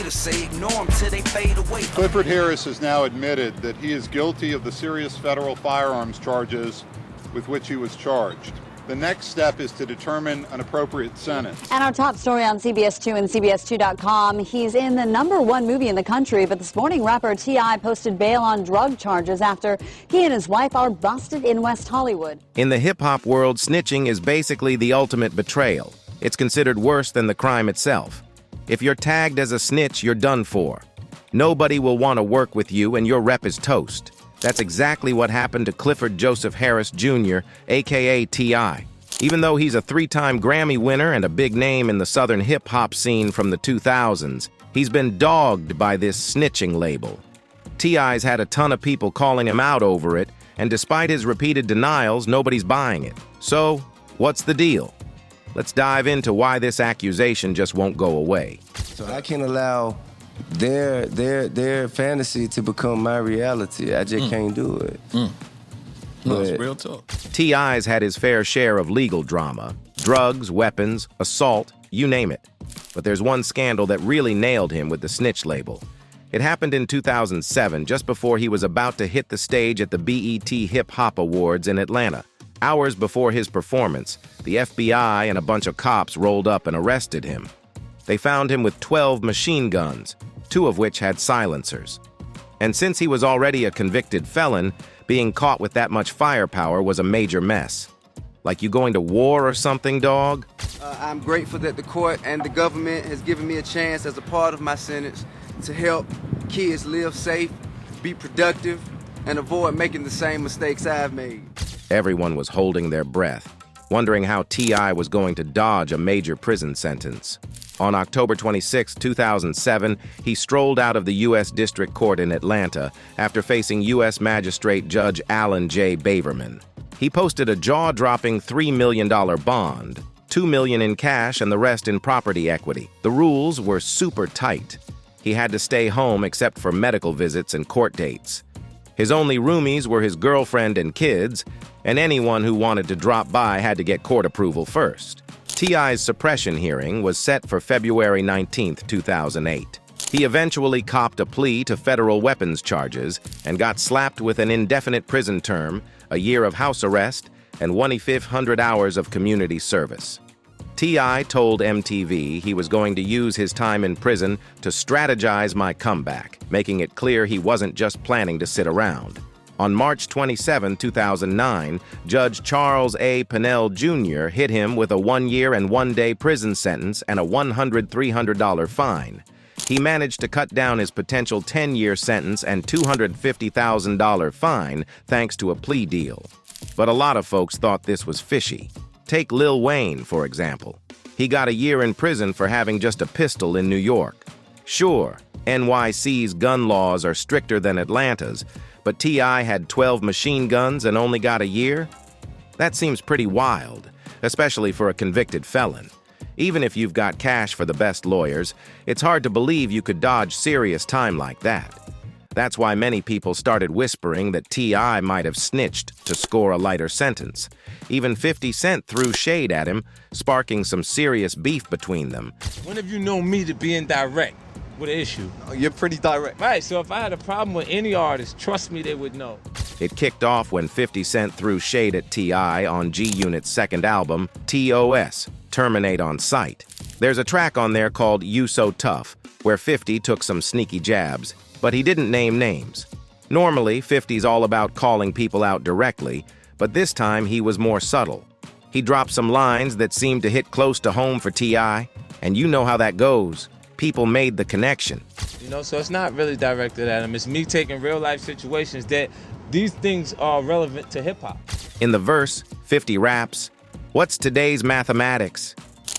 haters say ignore them till they fade away. Clifford Harris has now admitted that he is guilty of the serious federal firearms charges with which he was charged. The next step is to determine an appropriate sentence. And our top story on CBS 2 and CBS2.com, he's in the #1 movie in the country, but this morning rapper T.I. posted bail on drug charges after he and his wife are busted in West Hollywood. In the hip-hop world, snitching is basically the ultimate betrayal. It's considered worse than the crime itself. If you're tagged as a snitch, you're done for. Nobody will want to work with you and your rep is toast. That's exactly what happened to Clifford Joseph Harris Jr., a.k.a. T.I. Even though he's a 3-time Grammy winner and a big name in the southern hip-hop scene from the 2000s, he's been dogged by this snitching label. T.I.'s had a ton of people calling him out over it, and despite his repeated denials, nobody's buying it. So, what's the deal? Let's dive into why this accusation just won't go away. So I can't allow their fantasy to become my reality. I just can't do it. No, it's real talk. T.I.'s had his fair share of legal drama. Drugs, weapons, assault, you name it. But there's one scandal that really nailed him with the snitch label. It happened in 2007, just before he was about to hit the stage at the BET HipHop Awards in Atlanta. Hours before his performance, the FBI and a bunch of cops rolled up and arrested him. They found him with 12 machine guns, 2 of which had silencers. And since he was already a convicted felon, being caught with that much firepower was a major mess. Like you going to war or something, dog? I'm grateful that the court and the government has given me a chance as a part of my sentence to help kids live safe, be productive, and avoid making the same mistakes I've made. Everyone was holding their breath, wondering how T.I. was going to dodge a major prison sentence. On October 26, 2007, he strolled out of the U.S. District Court in Atlanta after facing U.S. Magistrate Judge Alan J. Baverman. He posted a jaw-dropping $3 million bond, $2 million in cash and the rest in property equity. The rules were super tight. He had to stay home except for medical visits and court dates. His only roomies were his girlfriend and kids, and anyone who wanted to drop by had to get court approval first. T.I.'s suppression hearing was set for February 19, 2008. He eventually copped a plea to federal weapons charges and got slapped with an indefinite prison term, a year of house arrest, and 1,500 hours of community service. T.I. told MTV he was going to use his time in prison to strategize my comeback, making it clear he wasn't just planning to sit around. On March 27, 2009, Judge Charles A. Pinnell Jr. hit him with a 1-year and 1-day prison sentence and a $300 fine. He managed to cut down his potential 10-year sentence and $250,000 fine thanks to a plea deal. But a lot of folks thought this was fishy. Take Lil Wayne, for example. He got a year in prison for having just a pistol in New York. Sure, NYC's gun laws are stricter than Atlanta's, but T.I. had 12 machine guns and only got a year? That seems pretty wild, especially for a convicted felon. Even if you've got cash for the best lawyers, it's hard to believe you could dodge serious time like that. That's why many people started whispering that T.I. might have snitched to score a lighter sentence. Even 50 Cent threw shade at him, sparking some serious beef between them. When have you known me to be indirect with an issue? Oh, you're pretty direct. Right, so if I had a problem with any artist, trust me, they would know. It kicked off when 50 Cent threw shade at T.I. on G-Unit's second album, TOS, Terminate on Sight. There's a track on there called You So Tough, where 50 took some sneaky jabs, but he didn't name names. Normally, 50's all about calling people out directly, but this time he was more subtle. He dropped some lines that seemed to hit close to home for T.I., and you know how that goes. People made the connection. You know, so it's not really directed at him. It's me taking real-life situations that these things are relevant to hip-hop. In the verse, 50 raps, "What's today's mathematics?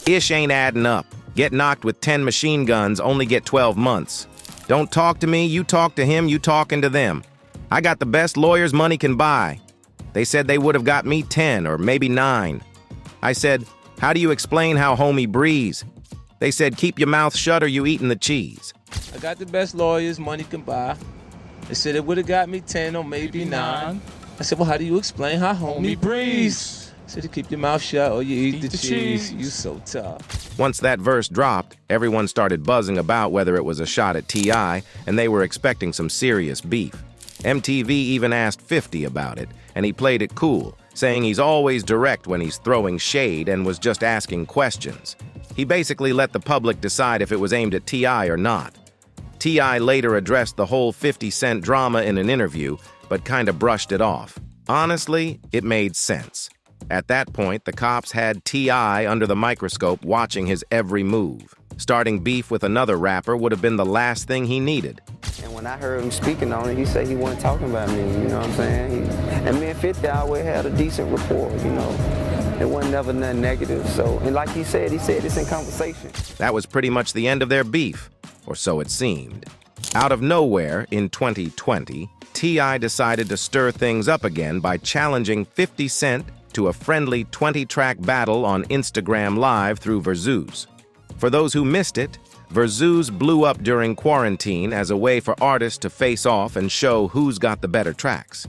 Ish ain't adding up. Get knocked with 10 machine guns, only get 12 months. Don't talk to me, you talk to him, you talking to them. I got the best lawyers money can buy. They said they would have got me 10 or maybe 9. I said, how do you explain how homie breeze? They said, keep your mouth shut or you eating the cheese. I got the best lawyers money can buy. They said it would have got me 10 or maybe 9. I said, well, how do you explain how homie breeze? So to keep your mouth shut or you eat the cheese, you so tough. Once that verse dropped, everyone started buzzing about whether it was a shot at T.I., and they were expecting some serious beef. MTV even asked 50 about it, and he played it cool, saying he's always direct when he's throwing shade and was just asking questions. He basically let the public decide if it was aimed at T.I. or not. T.I. later addressed the whole 50 Cent drama in an interview, but kind of brushed it off. Honestly, it made sense. At that point, the cops had T.I. under the microscope watching his every move. Starting beef with another rapper would have been the last thing he needed. And when I heard him speaking on it, he said he wasn't talking about me, you know what I'm saying? And me and 50 always had a decent rapport, you know. It wasn't never nothing negative. So, and like he said it's in conversation. That was pretty much the end of their beef, or so it seemed. Out of nowhere, in 2020, T.I. decided to stir things up again by challenging 50 Cent to a friendly 20-track battle on Instagram Live through Verzuz. For those who missed it, Verzuz blew up during quarantine as a way for artists to face off and show who's got the better tracks.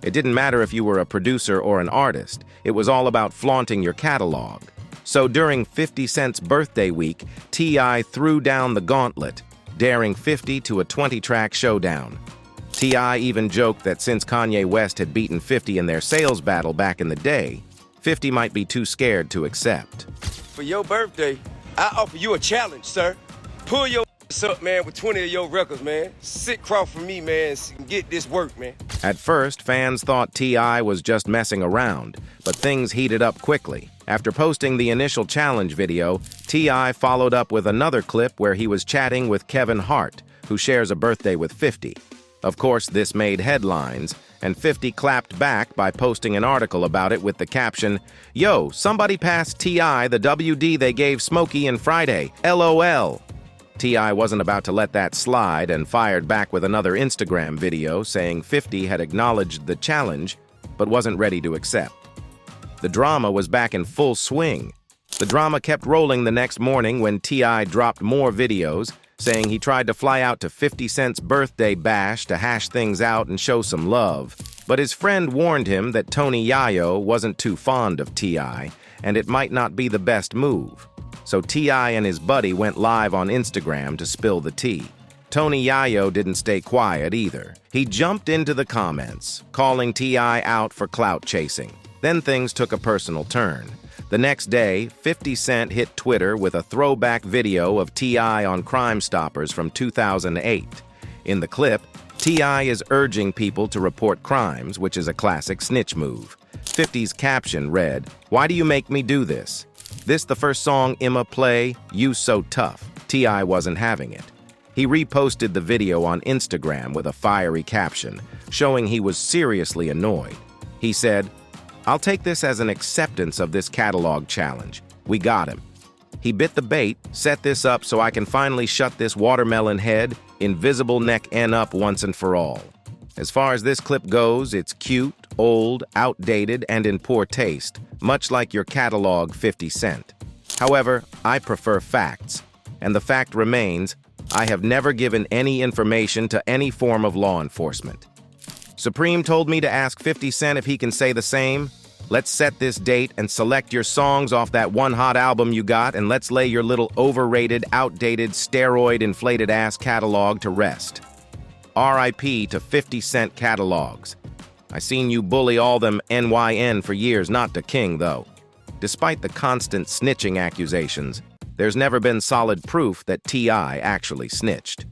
It didn't matter if you were a producer or an artist, it was all about flaunting your catalog. So during 50 Cent's birthday week, T.I. threw down the gauntlet, daring 50 to a 20-track showdown. T.I. even joked that since Kanye West had beaten 50 in their sales battle back in the day, 50 might be too scared to accept. For your birthday, I offer you a challenge, sir. Pull your up, man, with 20 of your records, man. Sit across from me, man, and get this work, man. At first, fans thought T.I. was just messing around, but things heated up quickly. After posting the initial challenge video, T.I. followed up with another clip where he was chatting with Kevin Hart, who shares a birthday with 50. Of course, this made headlines, and 50 clapped back by posting an article about it with the caption, "Yo, somebody passed T.I. the WD they gave Smokey and Friday, LOL." T.I. wasn't about to let that slide and fired back with another Instagram video saying 50 had acknowledged the challenge, but wasn't ready to accept. The drama was back in full swing. The drama kept rolling the next morning when T.I. dropped more videos, saying he tried to fly out to 50 Cent's birthday bash to hash things out and show some love. But his friend warned him that Tony Yayo wasn't too fond of T.I., and it might not be the best move. So T.I. and his buddy went live on Instagram to spill the tea. Tony Yayo didn't stay quiet either. He jumped into the comments, calling T.I. out for clout chasing. Then things took a personal turn. The next day, 50 Cent hit Twitter with a throwback video of T.I. on Crime Stoppers from 2008. In the clip, T.I. is urging people to report crimes, which is a classic snitch move. 50's caption read, "Why do you make me do this? This the first song I'ma play? You so tough." T.I. wasn't having it. He reposted the video on Instagram with a fiery caption, showing he was seriously annoyed. He said, "I'll take this as an acceptance of this catalog challenge. We got him. He bit the bait, set this up so I can finally shut this watermelon head, invisible neck N up once and for all." As far as this clip goes, it's cute, old, outdated, and in poor taste, much like your catalog 50 Cent. However, I prefer facts, and the fact remains, I have never given any information to any form of law enforcement. Supreme told me to ask 50 Cent if he can say the same. Let's set this date and select your songs off that one hot album you got, and let's lay your little overrated, outdated, steroid-inflated ass catalog to rest. R.I.P. to 50 Cent catalogs. I seen you bully all them NYN for years, not to King, though. Despite the constant snitching accusations, there's never been solid proof that T.I. actually snitched.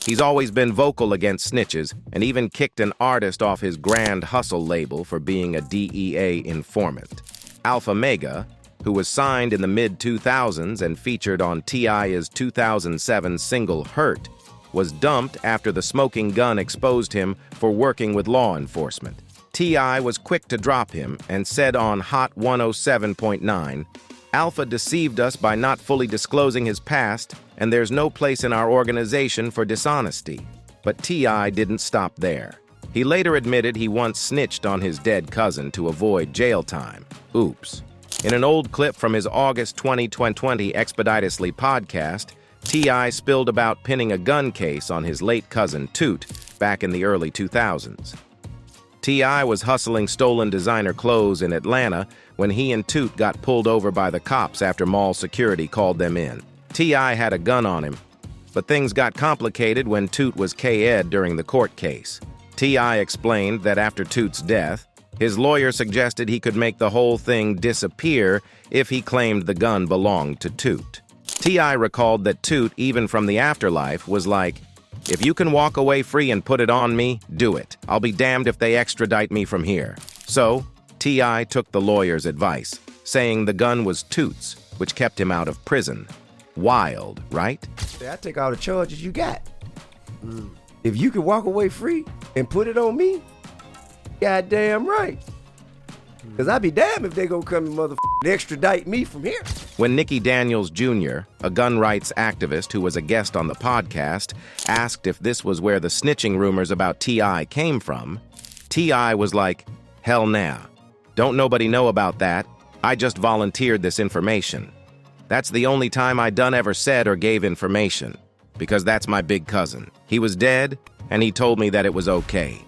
He's always been vocal against snitches and even kicked an artist off his Grand Hustle label for being a DEA informant. Alpha Mega, who was signed in the mid-2000s and featured on T.I.'s 2007 single Hurt, was dumped after the smoking gun exposed him for working with law enforcement. T.I. was quick to drop him and said on Hot 107.9, "Alpha deceived us by not fully disclosing his past, and there's no place in our organization for dishonesty." But T.I. didn't stop there. He later admitted he once snitched on his dead cousin to avoid jail time. Oops. In an old clip from his August 2020 Expeditiously podcast, T.I. spilled about pinning a gun case on his late cousin Toot back in the early 2000s. T.I. was hustling stolen designer clothes in Atlanta when he and Toot got pulled over by the cops after mall security called them in. T.I. had a gun on him, but things got complicated when Toot was K.Ed during the court case. T.I. explained that after Toot's death, his lawyer suggested he could make the whole thing disappear if he claimed the gun belonged to Toot. T.I. recalled that Toot, even from the afterlife, was like, "If you can walk away free and put it on me, do it. I'll be damned if they extradite me from here." So, T.I. took the lawyer's advice, saying the gun was Toot's, which kept him out of prison. Wild, right? I take all the charges you got. If you can walk away free and put it on me, goddamn right. Because I'd be damned if they gonna come and extradite me from here. When Nikki Daniels Jr., a gun rights activist who was a guest on the podcast, asked if this was where the snitching rumors about T.I. came from, T.I. was like, "Hell nah. Don't nobody know about that. I just volunteered this information. That's the only time I done ever said or gave information, because that's my big cousin. He was dead, and he told me that it was okay."